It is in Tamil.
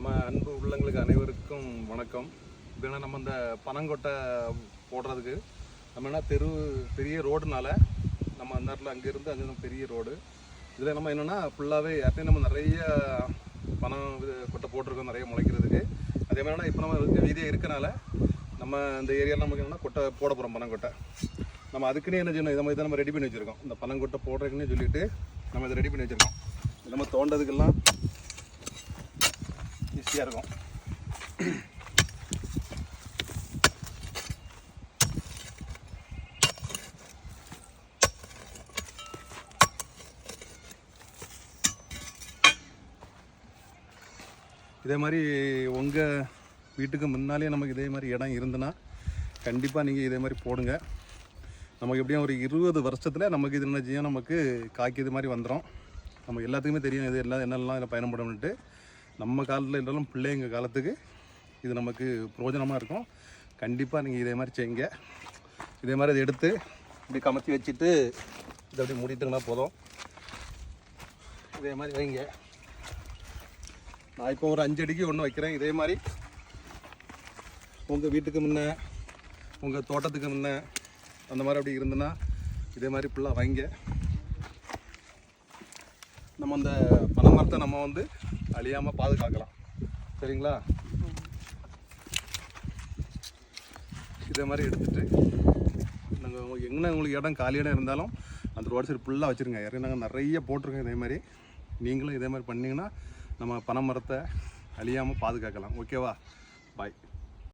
நம்ம அன்பு உள்ளங்களுக்கு அனைவருக்கும் வணக்கம். இப்போ நம்ம இந்த பனங்கொட்டை போடுறதுக்கு நம்ம என்ன பெரிய ரோடுனால நம்ம அந்த இடத்துல அங்கேருந்து அங்கே பெரிய ரோடு. இதில் நம்ம என்னென்னா ஃபுல்லாகவே யார்ட்டையும் நம்ம நிறைய பனம் கொட்டை போட்டிருக்கோம் நிறைய முளைக்கிறதுக்கு. அதே மாதிரினா இப்போ நம்ம வீதியாக இருக்கனால நம்ம இந்த ஏரியாவில் நமக்கு என்னென்னா கொட்டை போட போகிறோம் பனங்கொட்டை. நம்ம அதுக்குன்னே என்ன செய்யணும், இதை மாதிரி தான் நம்ம ரெடி பண்ணி வச்சுருக்கோம். இந்த பனங்கொட்டை போடுறதுக்குன்னு சொல்லிட்டு நம்ம இதை ரெடி பண்ணி வச்சுருக்கோம். நம்ம தோண்டதுக்கெல்லாம் ஈஸியாக இருக்கும். இதே மாதிரி உங்கள் வீட்டுக்கு முன்னாலே நமக்கு இதே மாதிரி இடம் இருந்துன்னா கண்டிப்பாக நீங்கள் இதே மாதிரி போடுங்க. நமக்கு எப்படியும் ஒரு 20 வருஷத்தில் நமக்கு இது என்ன செய்யும், நமக்கு காய்க்கு இது மாதிரி வந்துடும். நமக்கு எல்லாத்துக்குமே தெரியும் இது என்னெல்லாம் இதில் பயன்படும்னுட்டு. நம்ம காலத்தில் இருந்தாலும் பிள்ளைங்க காலத்துக்கு இது நமக்கு பிரயோஜனமாக இருக்கும். கண்டிப்பாக நீங்கள் இதே மாதிரி செய்யுங்க. இதே மாதிரி இதை எடுத்து இப்படி கமத்தி வச்சுட்டு இதை அப்படி மூடிட்டுங்கன்னா போதும். இதே மாதிரி வைங்க. நான் இப்போ ஒரு 5 அடிக்கு ஒன்று வைக்கிறேன். இதே மாதிரி உங்கள் வீட்டுக்கு முன்னே உங்கள் தோட்டத்துக்கு முன்னே அந்த மாதிரி அப்படி இருந்துன்னா இதே மாதிரி ஃபுல்லாக வைங்க. நம்ம அந்த பனை மரத்தை நம்ம வந்து அழியாமல் பாதுகாக்கலாம். சரிங்களா? இதே மாதிரி எடுத்துகிட்டு நாங்கள் எங்கே உங்களுக்கு இடம் காலி இடம் இருந்தாலும் அந்த ரோடு சைடு ஃபுல்லாக வச்சுருங்க. யாரையும் நாங்கள் நிறைய போட்டிருக்கோம். இதே மாதிரி நீங்களும் இதே மாதிரி பண்ணிங்கன்னா நம்ம பனை மரத்தை அழியாமல் பாதுகாக்கலாம். ஓகேவா? பாய்.